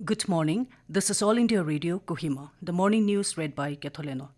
Good morning. This is All India Radio, Kohima. The morning news read by Ketholeno.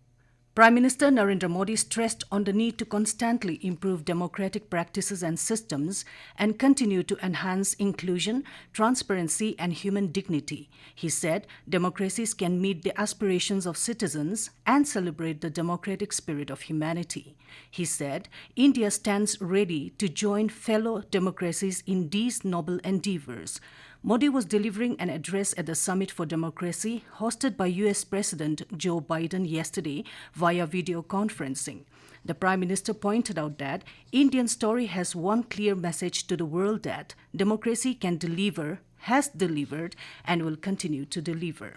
Prime Minister Narendra Modi stressed on the need to constantly improve democratic practices and systems and continue to enhance inclusion, transparency, and human dignity. He said democracies can meet the aspirations of citizens and celebrate the democratic spirit of humanity. He said India stands ready to join fellow democracies in these noble endeavors. Modi was delivering an address at the Summit for Democracy hosted by US President Joe Biden yesterday via video conferencing. The Prime Minister pointed out that Indian story has one clear message to the world that democracy can deliver, has delivered, and will continue to deliver.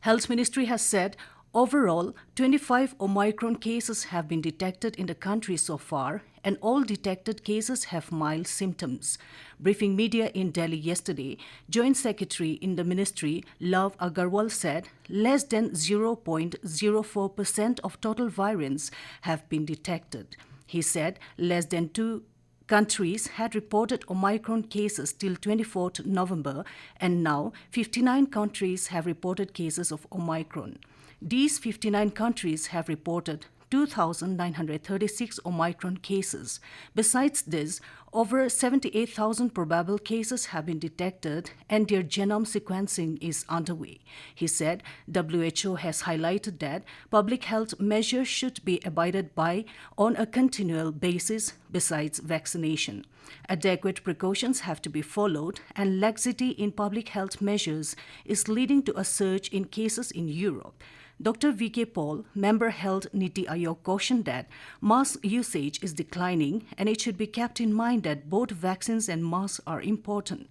Health Ministry has said overall, 25 Omicron cases have been detected in the country so far, and all detected cases have mild symptoms. Briefing media in Delhi yesterday, Joint Secretary in the ministry, Love Agarwal, said less than 0.04% of total variants have been detected. He said less than 2 countries had reported Omicron cases till 24th November, and now 59 countries have reported cases of Omicron. These 59 countries have reported 2,936 Omicron cases. Besides this, over 78,000 probable cases have been detected and their genome sequencing is underway. He said WHO has highlighted that public health measures should be abided by on a continual basis besides vaccination. Adequate precautions have to be followed, and laxity in public health measures is leading to a surge in cases in Europe. Dr. V.K. Paul, member held Niti Aayog, cautioned that mask usage is declining and it should be kept in mind that both vaccines and masks are important.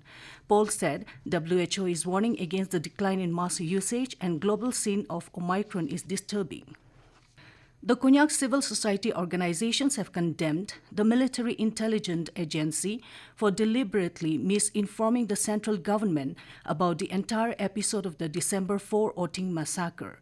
Paul said WHO is warning against the decline in mask usage and global scene of Omicron is disturbing. The Konyak civil society organizations have condemned the military intelligence agency for deliberately misinforming the central government about the entire episode of the December 4 Oting massacre.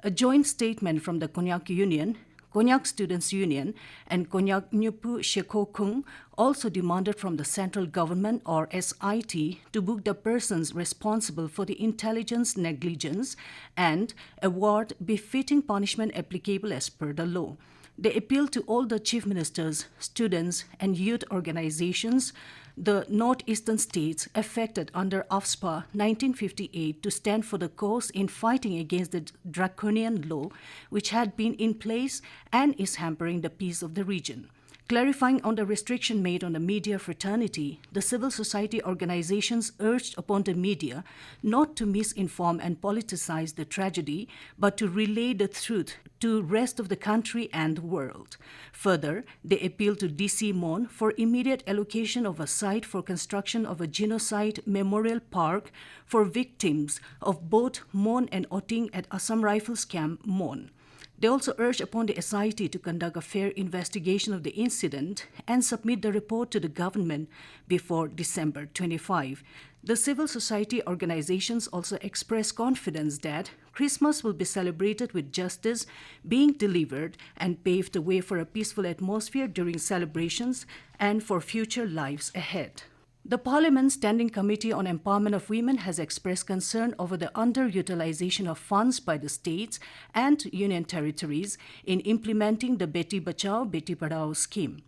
A joint statement from the Konyak Union, Konyak Students' Union, and Konyak Nyupu Shekokung also demanded from the central government or SIT to book the persons responsible for the intelligence negligence and award befitting punishment applicable as per the law. They appealed to all the chief ministers, students, and youth organizations, the northeastern states affected under AFSPA 1958 to stand for the cause in fighting against the draconian law which had been in place and is hampering the peace of the region. Clarifying on the restriction made on the media fraternity, the civil society organizations urged upon the media not to misinform and politicize the tragedy, but to relay the truth to the rest of the country and the world. Further, they appealed to DC Mon for immediate allocation of a site for construction of a genocide memorial park for victims of both Mon and Oting at Assam Rifles Camp, Mon. They also urged upon the SIT to conduct a fair investigation of the incident and submit the report to the government before December 25. The civil society organizations also expressed confidence that Christmas will be celebrated with justice being delivered and pave the way for a peaceful atmosphere during celebrations and for future lives ahead. The Parliament's Standing Committee on Empowerment of Women has expressed concern over the underutilization of funds by the states and union territories in implementing the Beti Bachao, Beti Padhao scheme.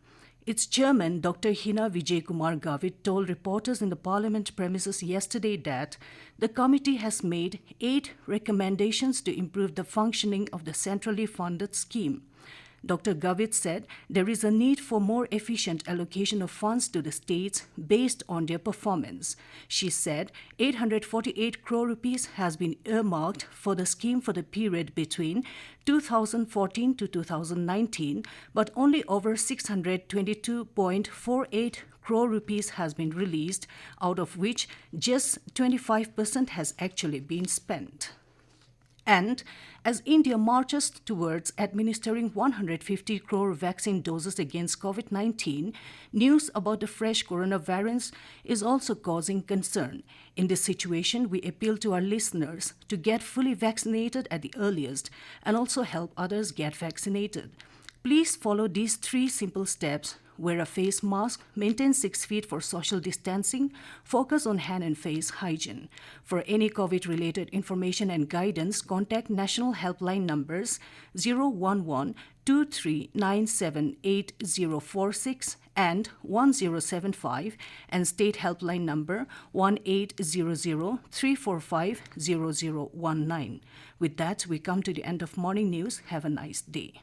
Its chairman, Dr. Hina Vijay Kumar Gavit, told reporters in the Parliament premises yesterday that the committee has made 8 recommendations to improve the functioning of the centrally funded scheme. Dr. Gavit said there is a need for more efficient allocation of funds to the states based on their performance. She said 848 crore rupees has been earmarked for the scheme for the period between 2014 to 2019, but only over 622.48 crore rupees has been released, out of which just 25% has actually been spent. And as India marches towards administering 150 crore vaccine doses against COVID-19, news about the fresh coronavirus is also causing concern. In this situation, we appeal to our listeners to get fully vaccinated at the earliest and also help others get vaccinated. Please follow these 3 simple steps wear a face mask, maintain 6 feet for social distancing, focus on hand and face hygiene. For any COVID-related information and guidance, contact national helpline numbers 011-2397-8046 and 1075 and state helpline number 1800-345-0019. With that, we come to the end of morning news. Have a nice day.